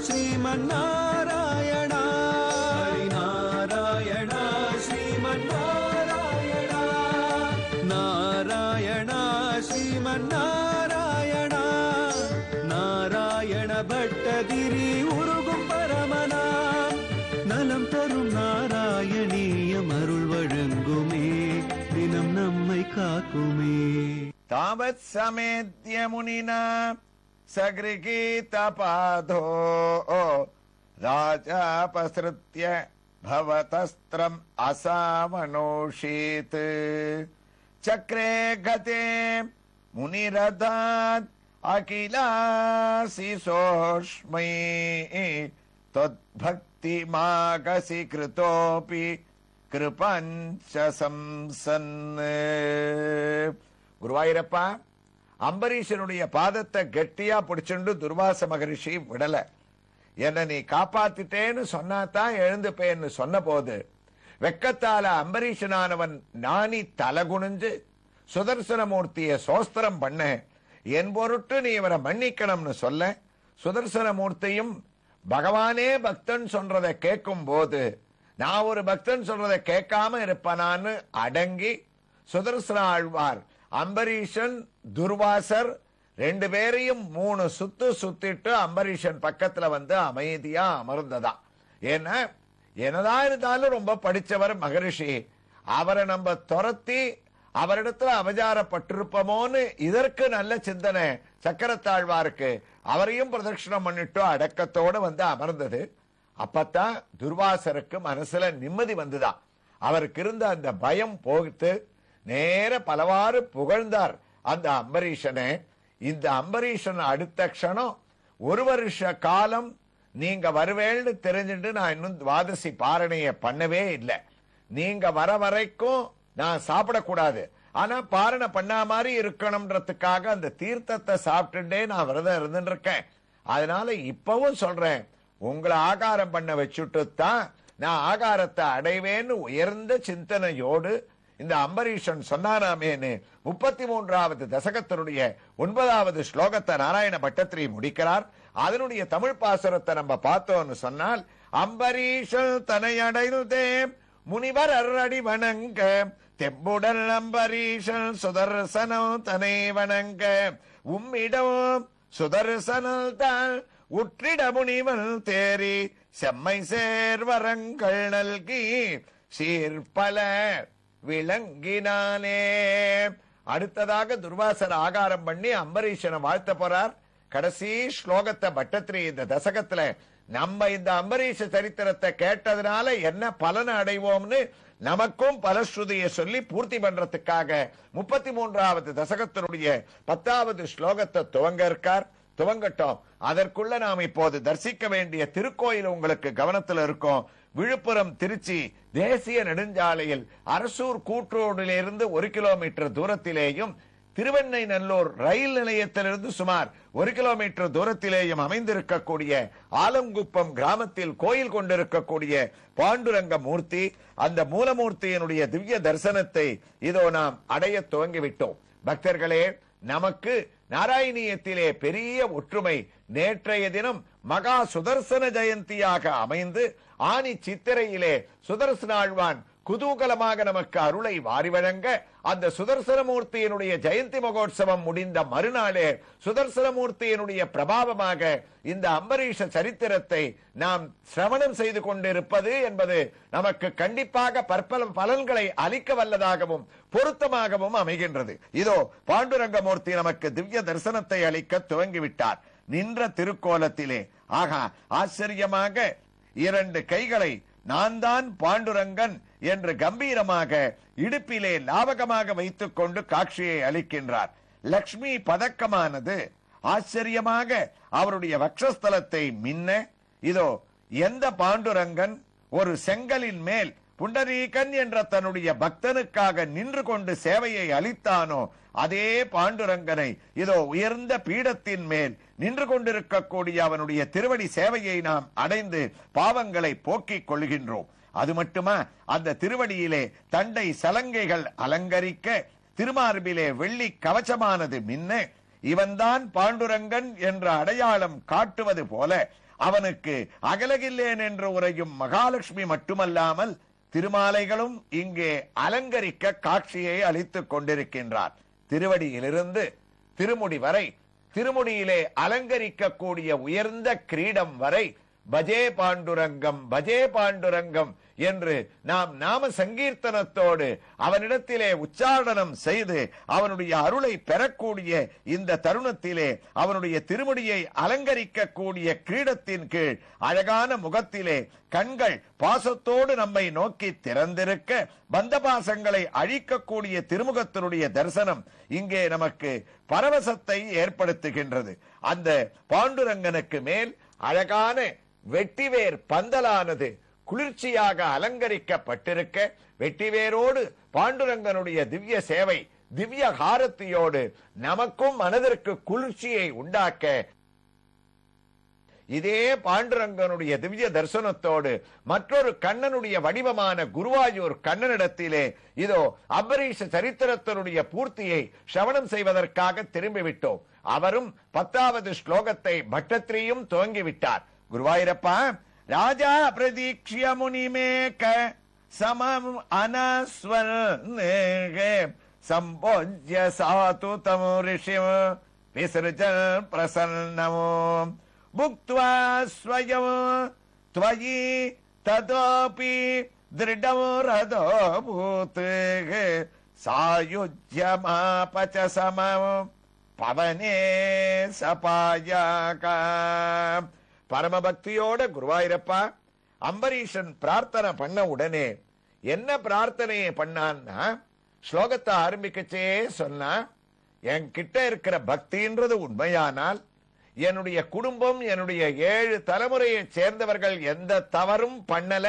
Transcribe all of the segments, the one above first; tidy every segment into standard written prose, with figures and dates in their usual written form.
ஸ்ரீமன்னாராயண நாராயண ஸ்ரீமன்னாராயண நாராயண ஸ்ரீமன்னாராயண நாராயண பட்டதிரி உருகும் பரமனா நலம் தரும் நாராயணீயம் அருள் வழங்குமே தினம் நம்மை காக்குமே. தாவத் சமேத்ய முனினா சக்ரிகீத பாதோ ராஜாபஸ்ருத்ய பவதஸ்திரம் அசாமனோஷீத் சக்ரே கதே முனிரதாத் அகிலாசி சோஷ்மை தத்பக்தி மாகசி கிருதோபி கிருபஞ்ச சம்சன். குருவாயூரப்பா, அம்பரீஷனுடைய பாதத்தை கெட்டியா பிடிச்சுண்டு துர்வாச மகரிஷி விடல. என்ன நீ காப்பாத்திட்டேன்னு சொன்னாதான் எழுந்துப்பேன்னு சொன்ன போது வெக்கத்தால அம்பரீஷனானவன் நாணி தலகுனிஞ்சு சுதர்சனமூர்த்திய சோஸ்திரம் பண்ண என் பொருட்டு நீ இவரை மன்னிக்கணும்னு சொல்ல, சுதர்சனமூர்த்தியும் பகவானே பக்தன் சொல்றதை கேட்கும் போது நான் ஒரு பக்தன் சொல்றதை கேட்காம இருப்பனான்னு அடங்கி சுதர்சன ஆழ்வார் அம்பரீஷன் துர்வாசர் ரெண்டு பேரையும் 3 சுத்து சுத்திட்டு அம்பரீஷன் பக்கத்துல வந்து அமைதியா அமர்ந்ததா. ஏன்னா என்னதான் இருந்தாலும் ரொம்ப படிச்சவர் மகரிஷி, அவரை நம்ம துரத்தி அவரிடத்துல அபச்சாரப்பட்டிருப்போமோன்னு இதற்கு நல்ல சிந்தனை சக்கரத்தாழ்வாருக்கு. அவரையும் பிரதட்சணம் பண்ணிட்டு அடக்கத்தோடு வந்து அமர்ந்தது. அப்பத்தான் துர்வாசருக்கு மனசுல நிம்மதி வந்துதான். அவருக்கு இருந்த அந்த பயம் போகிட்டு நேர பலவாறு புகழ்ந்தார் அந்த அம்பரீஷனை. இந்த அம்பரீஷன் அடுத்த க்ஷணம் 1 வருஷ காலம் நீங்க வருவேன்னு தெரிஞ்சுட்டு நான் இன்னும் துவாதசி பாரணைய பண்ணவே இல்லை. நீங்க வர வரைக்கும் நான் சாப்பிடக்கூடாது, ஆனா பாரணை பண்ண மாதிரி இருக்கணும்ன்றதுக்காக அந்த தீர்த்தத்தை சாப்பிட்டுட்டே நான் விரதம் இருந்துட்டு இருக்கேன். அதனால இப்பவும் சொல்றேன், உங்களை ஆகாரம் பண்ண வச்சுட்டு தான் நான் ஆகாரத்தை அடைவேன்னு உயர்ந்த சிந்தனையோடு இந்த அம்பரீஷன் சொன்னாராமேன்னு 33வது தசகத்தினுடைய 9வது ஸ்லோகத்தை நாராயண பட்டத்திரி முடிக்கிறார். அதனுடைய தமிழ் பாசுரத்தை நம்ம பார்த்தோம்னு சொன்னால், அம்பரீஷன் தனையடைந்தே முனிவர் அடி வணங்க தெம்புடல் அம்பரீஷன் சுதர்சனம் தனை வணங்க உம்மிடம் சுதர்சனல் தான் உற்றிட முனிவன் தேரி செம்மை சேர்வரங்கள் நல்கி சீர்பல விளங்கினானே. அடுத்ததாக துர்வாசர் ஆகாரம் பண்ணி அம்பரீஷனை வாழ்த்த போறார். கடைசி ஸ்லோகத்தை பட்டத்திரி இந்த தசகத்துல நம்ம இந்த அம்பரீஷ சரித்திரத்தை கேட்டதுனால என்ன பலனை அடைவோம்னு நமக்கும் பலஸ்ருதியை சொல்லி பூர்த்தி பண்றதுக்காக 33வது தசகத்தினுடைய 10வது ஸ்லோகத்தை துவங்க இருக்கார். துவங்கட்டும். அதற்குள்ள நாம் இப்போது தரிசிக்க வேண்டிய திருக்கோயில் உங்களுக்கு கவனத்தில் இருக்கும். விழுப்புரம் திருச்சி தேசிய நெடுஞ்சாலையில் அரசூர் கூற்றோடிலிருந்து 1 கிலோமீட்டர் தூரத்திலேயும் திருவெண்ணை நல்லூர் ரயில் நிலையத்திலிருந்து சுமார் 1 கிலோமீட்டர் தூரத்திலேயும் அமைந்திருக்கக்கூடிய ஆலங்குப்பம் கிராமத்தில் கோயில் கொண்டிருக்கக்கூடிய பாண்டுரங்க மூர்த்தி, அந்த மூலமூர்த்தியினுடைய திவ்ய தரிசனத்தை இதோ நாம் அடைய துவங்கிவிட்டோம். பக்தர்களே, நமக்கு நாராயணியத்திலே பெரிய ஒற்றுமை. நேற்றைய தினம் மகா சுதர்சன ஜெயந்தியாக அமைந்து ஆனி சித்திரையிலே சுதர்சன ஆழ்வான் குதூகலமாக நமக்கு அருளை வாரி வழங்க, அந்த சுதர்சனமூர்த்தியினுடைய ஜெயந்தி மகோத்சவம் முடிந்த மறுநாளே சுதர்சனமூர்த்தியினுடைய பிரபாவமாக இந்த அம்பரீஷ சரித்திரத்தை நாம் சிரவணம் செய்து கொண்டிருப்பது என்பது நமக்கு கண்டிப்பாக பற்பல பலன்களை அளிக்க வல்லதாகவும் பொருத்தமாகவும் அமைகின்றது. இதோ பாண்டுரங்கமூர்த்தி நமக்கு திவ்ய தரிசனத்தை அளிக்க துவங்கிவிட்டார். நின்ற திருக்கோலத்திலே ஆகா ஆச்சரியமாக 2 கைகளை நான் தான் பாண்டுரங்கன் என்று கம்பீரமாக இடுப்பிலே லாவகமாக வைத்துக் கொண்டு காட்சியை அளிக்கின்றார். லக்ஷ்மி பதக்கமானது ஆச்சரியமாக அவருடைய வக்ஷஸ்தலத்தை மின்ன, இதோ எந்த பாண்டுரங்கன் ஒரு செங்கலின் மேல் புண்டரீகன் என்ற தன்னுடைய பக்தனுக்காக நின்று கொண்டு சேவையை அளித்தானோ அதே பாண்டுரங்கனை இதோ உயர்ந்த பீடத்தின் மேல் நின்று கொண்டிருக்கக்கூடிய அவனுடைய திருவடி சேவையை நாம் அடைந்து பாவங்களை போக்கிக் கொள்கின்றோம். அது மட்டுமா, அந்த திருவடியிலே தண்டை சலங்கைகள் அலங்கரிக்க, திருமார்பிலே வெள்ளி கவச்சமானது மின்ன, இவன்தான் பாண்டுரங்கன் என்ற அடையாளம் காட்டுவது போல அவனுக்கு அகலகில்லேன் என்று உரையும் மகாலட்சுமி மட்டுமல்லாமல் திருமாலைகளும் இங்கே அலங்கரிக்க காட்சியை அளித்துக் கொண்டிருக்கின்றார். திருவடியிலிருந்து திருமுடி வரை, திருமுடியிலே அலங்கரிக்கக்கூடிய உயர்ந்த கிரீடம் வரை பஜே பாண்டுரங்கம் பஜே பாண்டுரங்கம் என்று நாம் நாம சங்கீர்த்தனத்தோடு அவனிடத்திலே உச்சாரணம் செய்து அவனுடைய அருளை பெறக்கூடிய இந்த தருணத்திலே அவனுடைய திருமுடியை அலங்கரிக்கக்கூடிய கிரீடத்தின் கீழ் அழகான முகத்திலே கண்கள் பாசத்தோடு நம்மை நோக்கி திறந்திருக்க பந்த பாசங்களை அழிக்கக்கூடிய திருமுகத்தினுடைய தரிசனம் இங்கே நமக்கு பரவசத்தை ஏற்படுத்துகின்றது. அந்த பாண்டுரங்கனுக்கு மேல் அழகான வெட்டிவேர் பந்தலானது குளிர்ச்சியாக அலங்கரிக்கப்பட்டிருக்க, வெட்டிவேரோடு பாண்டுரங்கனுடைய திவ்ய சேவை திவ்ய ஹாரத்தியோடு நமக்கும் மனதிற்கு குளிர்ச்சியை உண்டாக்க, இதே பாண்டுரங்கனுடைய திவ்ய தரிசனத்தோடு மற்றொரு கண்ணனுடைய வடிவமான குருவாயூர் கண்ணனிடத்திலே இதோ அம்பரீஷ சரித்திரத்தினுடைய பூர்த்தியை சிரவணம் செய்வதற்காக திரும்பிவிட்டோம். அவரும் 10வது ஸ்லோகத்தை பட்டத்திரியும் துவங்கிவிட்டார். குருவாயூரப்பா, ராஜா பிரதீக்ஷிய முனிமேக சமம் அனஸ்வர் சம்போஜ்ய சாது தமோ ரிஷிம் விசர்ஜன் பிரசன்னமோ புக்த்வா ஸ்வயம் த்வயி ததோபி திருடம் ரதோ பூத் சாயுஜ்யமாபச சமம் பவனே சபாயாக. பரமபக்தியோட குருவாயூரப்பா அம்பரீஷன் பிரார்த்தனை பண்ண உடனே என்ன பிரார்த்தனையை பண்ணான்னா, ஸ்லோகத்தை ஆரம்பிக்கச்சே சொன்னா, என்கிட்ட இருக்கிற பக்தின்றது உண்மையானால் என்னுடைய குடும்பம் என்னுடைய 7 தலைமுறையை சேர்ந்தவர்கள் எந்த தவறும் பண்ணல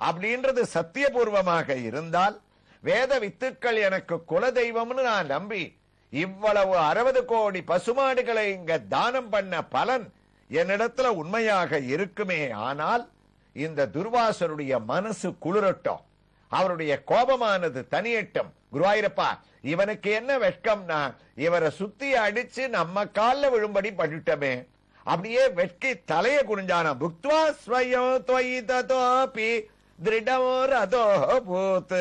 அப்படின்றது சத்தியபூர்வமாக இருந்தால், வேத வித்துக்கள் எனக்கு குலதெய்வம்னு நான் நம்பி இவ்வளவு 60 கோடி பசுமாடுகளை இங்க தானம் பண்ண பலன் என்னிடத்துல உண்மையாக இருக்குமே ஆனால் இந்த துர்வாசருடைய மனசு குளிரட்டும், அவருடைய கோபமானது தனியட்டும். குருவாயூரப்பா, இவனுக்கு என்ன வெட்கம்னா இவரை சுத்தி அடிச்சு நம்ம கால்ல விழும்படி பண்ணிட்டமே. அப்படியே வெட்கி தலைய குனிஞ்சானா. புக்த்வா ஸ்வயம் த்வயி ததோபி திருடம் ரதோ பூத்.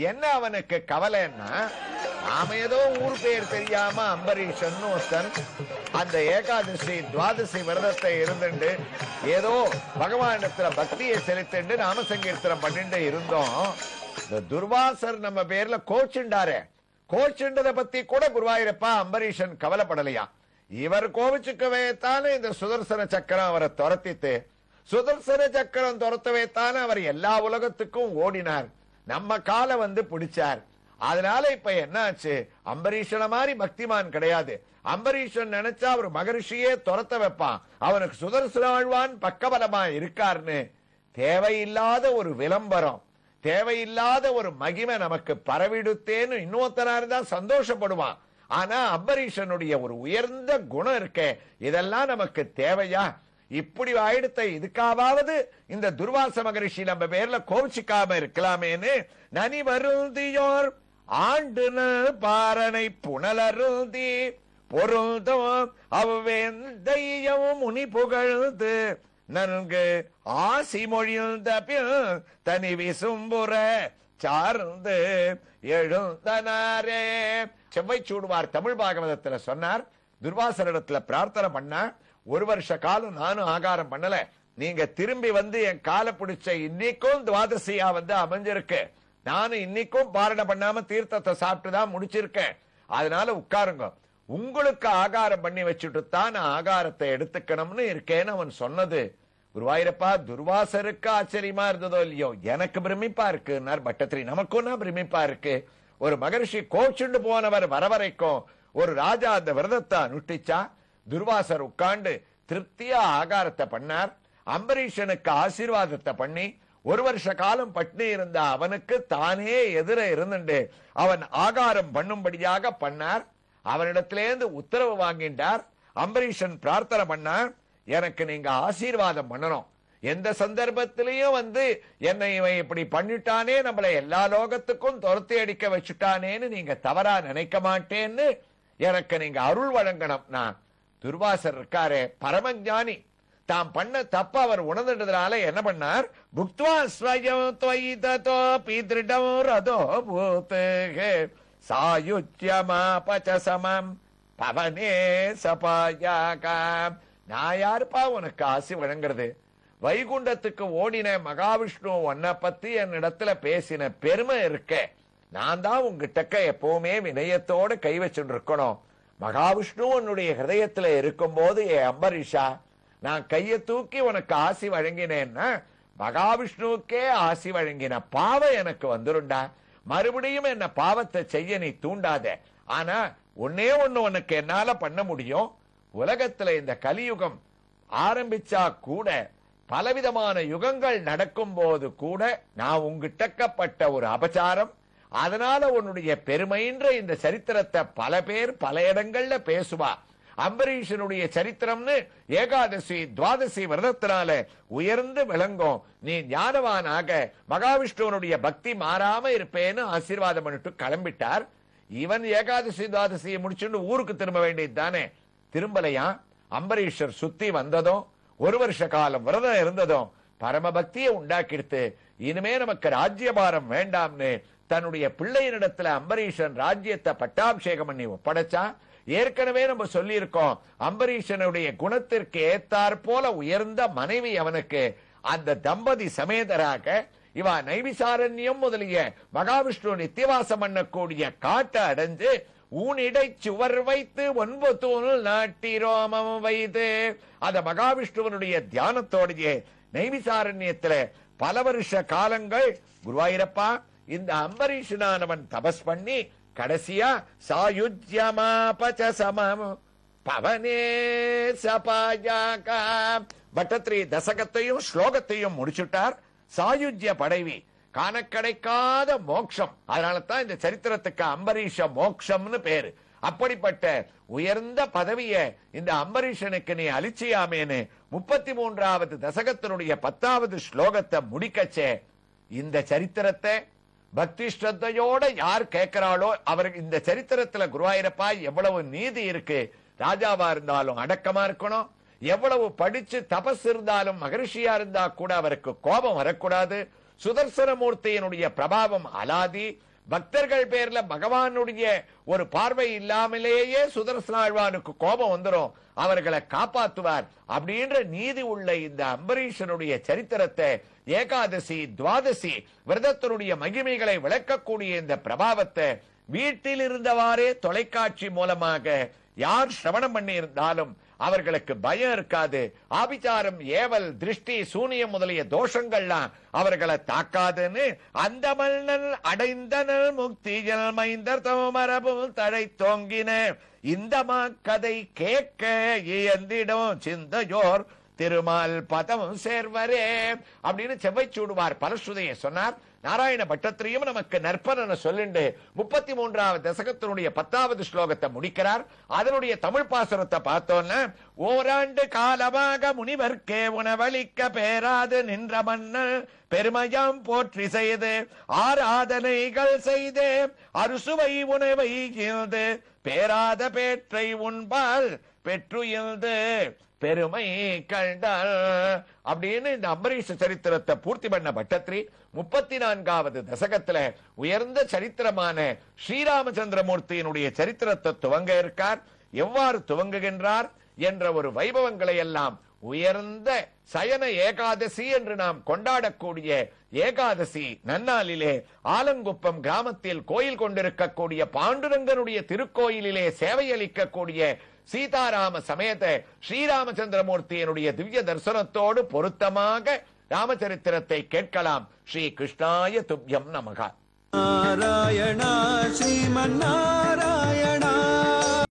என்ன அவனுக்கு கவலைன்னா, நாம ஏதோ ஊர் பேர் தெரியாம அம்பரீஷன் ஒருத்தன் அந்த ஏகாதசி துவாதசி விரதத்தை இருந்துட்டு ஏதோ பகவானிடத்துல பக்தியை செலுத்திண்டு நாம சங்கீர்த்தனம் பண்ணிட்டு இருந்தோம். இந்த துர்வாசர் நம்ம பேர்ல கோச்சுண்டாரே, கோச்சுண்டதை பத்தி கூட குருவாயூரப்பா அம்பரீஷன் கவலைப்படலையா. இவர் கோவிச்சுக்கவே தானே இந்த சுதர்சன சக்கரம் அவரை துரத்தித்து, சுதர்சன சக்கரம் துரத்தவே தானே அவர் எல்லா உலகத்துக்கும் ஓடினார், நம்ம காலை வந்து பிடிச்சார். அதனால இப்ப என்னாச்சு, அம்பரீஷன மாதிரி பக்திமான் கிடையாது. அம்பரீஷன் நினைச்சா அவர் மகரிஷியே துரத்த வைப்பான், அவனுக்கு சுதர்சனாழ்வான் பக்கபலமா இருக்காருன்னு தேவையில்லாத ஒரு விளம்பரம், தேவையில்லாத ஒரு மகிமை நமக்கு பரவிடுத்தேன்னு இன்னொருத்தனா இருந்தா சந்தோஷப்படுவான். ஆனா அம்பரீஷனுடைய ஒரு உயர்ந்த குணம் இருக்கே, இதெல்லாம் நமக்கு தேவையா? இப்படி ஆயிடுத்த இதுக்காவது இந்த துர்வாச மகரிஷி நம்ம பேர்ல கோவிச்சிக்காம இருக்கலாமேன்னு நனி வருந்தியோர் ஆண்டு பாரனை புனலருந்தி பொருந்தும் அவ்வேந்தையும் முனி புகழ்ந்து நன்கு ஆசி மொழிந்த தனி விசும்புற சார்ந்து எழுந்தனாரே. செவ்வை சூடுவார் தமிழ் பாகவதத்துல சொன்னார், துர்வாசரிடத்துல பிரார்த்தனை பண்ண 1 வருஷ காலம் நானும் ஆகாரம் பண்ணல, நீங்க திரும்பி வந்து என் காலை பிடிச்ச இன்னைக்கும் துவாதசியா வந்து அமைஞ்சிருக்கு, நானும் இன்னைக்கும் பாரண பண்ணாம தீர்த்தத்தை சாப்பிட்டுதான் முடிச்சிருக்கேன், அதனால உட்காருங்க, உங்களுக்கு ஆகாரம் பண்ணி வச்சுட்டு தான் நான் ஆகாரத்தை எடுத்துக்கணும்னு இருக்கேன்னு அவன் சொன்னது. குருவாயூரப்பா, துர்வாசருக்கு ஆச்சரியமா இருந்ததோ இல்லையோ, எனக்கு பிரமிப்பா இருக்கு பட்டத்திரி, நமக்கும் பிரமிப்பா இருக்கு. ஒரு மகரிஷி கோச்சுண்டு போனவர் வர வரைக்கும் ஒரு ராஜா அந்த விரதத்தை அனுஷ்டிச்சா, துர்வாசர் உட்கார்ந்து திருப்தியா ஆகாரத்தை பண்ணார். அம்பரீஷனுக்கு ஆசீர்வாதத்தை பண்ணி 1 வருஷ காலம் பட்னி இருந்த அவனுக்கு தானே எதிர இருந்துட்டு அவன் ஆகாரம் பண்ணும்படியாக பண்ணார். அவனிடத்திலேருந்து உத்தரவு வாங்கிட்டார். அம்பரீஷன் பிரார்த்தனை பண்ணார், எனக்கு நீங்க ஆசீர்வாதம் பண்ணணும், எந்த சந்தர்ப்பத்திலையும் வந்து என்னை இவன் இப்படி பண்ணிட்டானே, நம்மளை எல்லா லோகத்துக்கும் துரத்தி அடிக்க வச்சுட்டானேன்னு நீங்க தவறா நினைக்க மாட்டேன்னு எனக்கு நீங்க அருள் வழங்கணும். நான் துர்வாசர் இருக்காரே பரமஞானி, தாம் பண்ண தப்ப அவர் உணர்ந்ததுனால என்ன பண்ணார்? புக்த்வா ஸ்வயம் த்வயி ததோபி திருடம் ரதோ பூதே சாயுஜ்யமாபச சமம் பவனே சபாயாகம். நான் யாருப்பா உனக்கு ஆசி வழங்குறது? வைகுண்டத்துக்கு ஓடின மகாவிஷ்ணு உன்னை பத்தி என்னிடத்துல பேசின பெருமை இருக்கே, நான் தான் உங்ககிட்ட எப்பவுமே வினயத்தோட கை வச்சுட்டு இருக்கணும். மகாவிஷ்ணு உன்னுடைய ஹிருதயத்துல இருக்கும் போது அம்பரீஷா, நான் கையை தூக்கி உனக்கு ஆசி வழங்கினேன்னா மகாவிஷ்ணுவுக்கே ஆசி வழங்கின பாவம் எனக்கு வந்துருண்டா. மறுபடியும் என்ன பாவத்தை செய்ய நீ தூண்டாத. ஆனா ஒன்னே ஒண்ணு உனக்கு என்னால பண்ண முடியும். உலகத்துல இந்த கலியுகம் ஆரம்பிச்சா கூட பலவிதமான யுகங்கள் நடக்கும் போது கூட நான் உங்கிட்டக்கப்பட்ட ஒரு அபச்சாரம், அதனால உன்னுடைய பெருமைன்ற இந்த சரித்திரத்தை பல பேர் பல இடங்கள்ல பேசுவா. அம்பரீஷனுடைய சரித்திரம்னு ஏகாதசி துவாதசி விரதத்தினால உயர்ந்து விளங்கும். நீ ஞானவானாக மகாவிஷ்ணுவனுடைய பக்தி மாறாம இருப்பேன்னு ஆசீர்வாதம் பண்ணிட்டு கிளம்பிட்டார். இவன் ஏகாதசி துவாதசியை முடிச்சுட்டு ஊருக்கு திரும்ப வேண்டியது தானே. திரும்பலையா. அம்பரீஷர் சுத்தி வந்ததும் 1 வருஷ காலம் விரதம் இருந்ததும் பரம பக்தியை உண்டாக்கிடுத்து. இனிமே நமக்கு ராஜ்யபாரம் வேண்டாம்னு தன்னுடைய பிள்ளையினிடத்துல அம்பரீஷன் ராஜ்யத்தை பட்டாபிஷேகம் பண்ணி ஒப்படைச்சா. ஏற்கனவே நம்ம சொல்லி இருக்கோம், அம்பரீஷனுடைய குணத்திற்கு ஏத்தாற் போல உயர்ந்த மனைவி அவனுக்கு. அந்த தம்பதி சமேதராக இவ நைமிசாரண்யம் முதலிய மகாவிஷ்ணு நித்தியவாசம் பண்ணக்கூடிய காட்டை அடைஞ்சு ஊனிடை சுவர் வைத்து 9 தூணில் நாட்டி ரோமம் வைத்து அந்த மகாவிஷ்ணுவனுடைய தியானத்தோடையே நைமிசாரண்யத்துல பல வருஷ காலங்கள் குருவாயிரப்பா இந்த அம்பரீஷனானவன் தபஸ் பண்ணி கடைசியா சாயுஜ்யமாபச சமம் பவனே சபாயாகா பட்டத்ரி தசகத்தையும் ஸ்லோகத்தையும் முடிச்சுட்டார். சாயுஜ்ய படைவி காண கிடைக்காத மோட்சம். அதனால தான் இந்த சரித்திரத்துக்கு அம்பரீஷ மோட்சம்னு பேரு. அப்படிப்பட்ட உயர்ந்த பதவிய இந்த அம்பரீஷனுக்கு நீ அளிச்சியாமேன்னு 33வது தசகத்தினுடைய 10வது ஸ்லோகத்தை முடிக்கச்சே. இந்த சரித்திரத்தை பக்தி ஸ்ரத்தையோட யார் கேட்கிறாளோ அவருக்கு இந்த சரித்திரத்துல குருவாயிரப்பா எவ்வளவு நீதி இருக்கு. ராஜாவா இருந்தாலும் அடக்கமா இருக்கணும். எவ்வளவு படிச்சு தபஸ் இருந்தாலும் மகரிஷியா இருந்தா கூட அவருக்கு கோபம் வரக்கூடாது. சுதர்சனமூர்த்தியினுடைய பிரபாவம் அலாதி. பக்தர்கள் பேர்ல பகவானுடைய ஒரு பார்வை இல்லாமலேயே சுதர்சனாழ்வானுக்கு கோபம் வந்துடும். அவர்களை காப்பாற்றுவார். அப்படின்ற நீதி உள்ள இந்த அம்பரீஷனுடைய சரித்திரத்தை ஏகாதசி துவாதசி விரதத்தினுடைய மகிமைகளை விளக்கக்கூடிய இந்த பிரபாவத்தை வீட்டில் இருந்தவாறே தொலைக்காட்சி மூலமாக யார் சிரவணம் பண்ணி இருந்தாலும் அவர்களுக்கு பயம் இருக்காது. ஆபிச்சாரம் ஏவல் திருஷ்டி சூனியம் முதலிய தோஷங்கள்லாம் அவர்களை தாக்காதுன்னு அந்த மன்னன் அடைந்தனல் முக்தியில் மைந்தர் தோமரபும் தழை தோங்கின இந்த கதை கேட்க இயந்திடும் சிந்தையோர் திருமால் பதம் சேர்வரே அப்படின்னு செவ்வை சூடுவார் பலஸ்ருதையை சொன்னார். நாராயண பட்டத்திரியும் நமக்கு நற்பலனை சொல்லிண்டு 33வது தசகத்தினுடைய 10வது ஸ்லோகத்தை முடிக்கிறார். அதனுடைய தமிழ் பாசுரத்தை பார்த்தோம்னா, ஓராண்டு காலமாக முனிவர்க்கே உணவளிக்க பேராது நின்ற மன்னன் பெருமையாம் போற்றி செய்து ஆராதனைகள் செய்து அறுசுவை உணவை இயல்து பேராத பேற்றை உண்பால் பெற்றுயர்ந்து பெருமை கண்டால் அப்படின்னு இந்த அம்பரீஷ சரித்திரத்தை பூர்த்தி பண்ண பட்டத்ரி 34வது தசகத்துல உயர்ந்த சரித்திரமான ஸ்ரீராமச்சந்திரமூர்த்தியினுடைய சரித்திரத்தை துவங்க இருக்கார். எவ்வாறு துவங்குகின்றார் என்ற ஒரு வைபவங்களை எல்லாம் உயர்ந்த சயன ஏகாதசி என்று நாம் கொண்டாடக்கூடிய ஏகாதசி நன்னாளிலே ஆலங்குப்பம் கிராமத்தில் கோயில் கொண்டிருக்கக்கூடிய பாண்டுரங்கனுடைய திருக்கோயிலிலே சேவையளிக்கக்கூடிய சீதாராம சமேத ஸ்ரீராமச்சந்திரமூர்த்தியினுடைய திவ்ய தரிசனத்தோடு பொருத்தமாக ராமச்சரித்திரத்தை கேட்கலாம். ஸ்ரீ கிருஷ்ணாய துப்யம் நமக. நாராயணா ஸ்ரீமன் நாராயணா